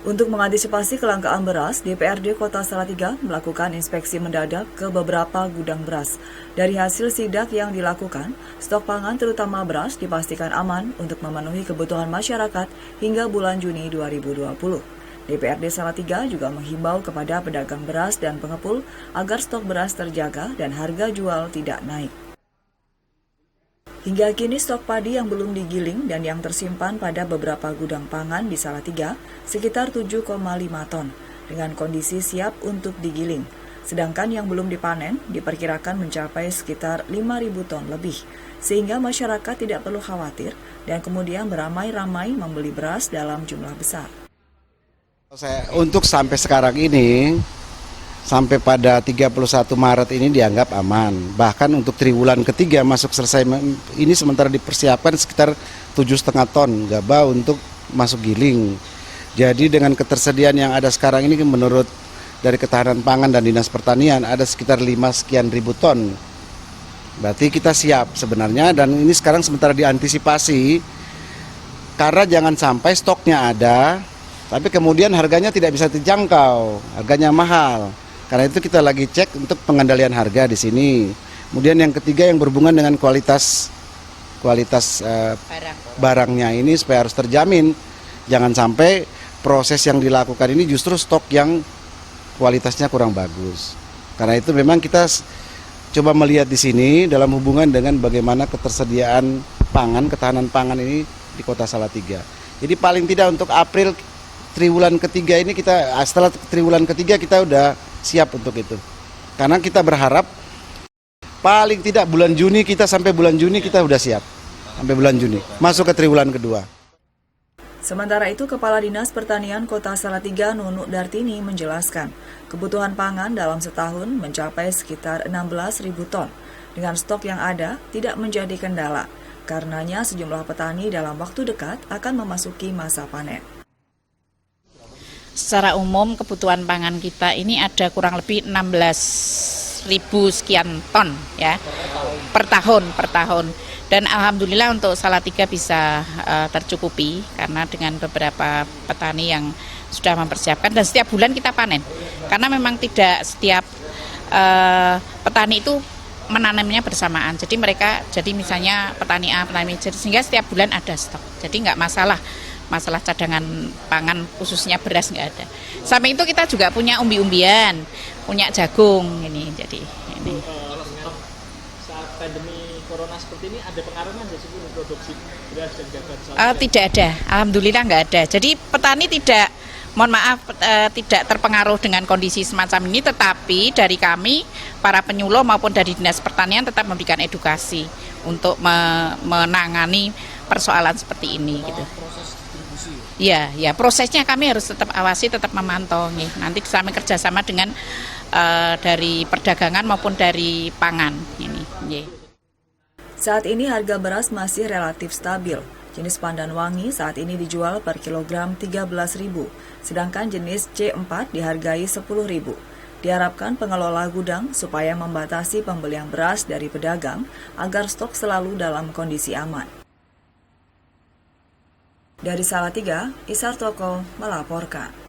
Untuk mengantisipasi kelangkaan beras, DPRD Kota Salatiga melakukan inspeksi mendadak ke beberapa gudang beras. Dari hasil sidak yang dilakukan, stok pangan terutama beras dipastikan aman untuk memenuhi kebutuhan masyarakat hingga bulan Juni 2020. DPRD Salatiga juga menghimbau kepada pedagang beras dan pengepul agar stok beras terjaga dan harga jual tidak naik. Hingga kini stok padi yang belum digiling dan yang tersimpan pada beberapa gudang pangan di Salatiga sekitar 7,5 ton dengan kondisi siap untuk digiling. Sedangkan yang belum dipanen diperkirakan mencapai sekitar 5.000 ton lebih, sehingga masyarakat tidak perlu khawatir dan kemudian beramai-ramai membeli beras dalam jumlah besar. Untuk sampai sekarang ini, sampai pada 31 Maret ini dianggap aman. Bahkan untuk triwulan ketiga masuk selesai ini sementara dipersiapkan sekitar 7,5 ton gabah untuk masuk giling. Jadi dengan ketersediaan yang ada sekarang ini menurut dari Ketahanan Pangan dan Dinas Pertanian ada sekitar 5 sekian ribu ton. Berarti kita siap sebenarnya dan ini sekarang sementara diantisipasi karena jangan sampai stoknya ada tapi kemudian harganya tidak bisa terjangkau, harganya mahal. Karena itu kita lagi cek untuk pengendalian harga di sini. Kemudian yang ketiga yang berhubungan dengan kualitas barangnya ini supaya harus terjamin. Jangan sampai proses yang dilakukan ini justru stok yang kualitasnya kurang bagus. Karena itu memang kita coba melihat di sini dalam hubungan dengan bagaimana ketersediaan pangan, ketahanan pangan ini di Kota Salatiga. Jadi paling tidak untuk April triwulan ketiga ini setelah triwulan ketiga kita udah siap untuk itu. Karena kita berharap paling tidak bulan Juni kita udah siap. Sampai bulan Juni, masuk ke triwulan kedua. Sementara itu, Kepala Dinas Pertanian Kota Salatiga Nunuk Dartini menjelaskan, kebutuhan pangan dalam setahun mencapai sekitar 16.000 ton. Dengan stok yang ada, tidak menjadi kendala. Karenanya sejumlah petani dalam waktu dekat akan memasuki masa panen. Secara umum kebutuhan pangan kita ini ada kurang lebih 16.000 sekian ton ya per tahun. Dan alhamdulillah untuk Salatiga bisa tercukupi karena dengan beberapa petani yang sudah mempersiapkan dan setiap bulan kita panen. Karena memang tidak setiap petani itu menanamnya bersamaan. Jadi misalnya petani A, petani B, sehingga setiap bulan ada stok. Jadi nggak masalah cadangan pangan khususnya beras nggak ada. Samping itu kita juga punya umbi-umbian, punya jagung ini. Jadi ini. Kalau saat pandemi corona seperti ini ada pengaruhnya nggak sih untuk produksi beras dan gabah? Tidak ada, alhamdulillah nggak ada. Jadi petani tidak terpengaruh dengan kondisi semacam ini, tetapi dari kami para penyuluh maupun dari Dinas Pertanian tetap memberikan edukasi untuk menangani persoalan seperti ini gitu. Ya, prosesnya kami harus tetap awasi, tetap memantau nih. Nanti kami kerjasama dengan dari perdagangan maupun dari pangan ini. Saat ini harga beras masih relatif stabil. Jenis Pandan Wangi saat ini dijual per kilogram 13.000, sedangkan jenis C4 dihargai 10.000. Diharapkan pengelola gudang supaya membatasi pembelian beras dari pedagang agar stok selalu dalam kondisi aman. Dari Salatiga, Isar Toko melaporkan.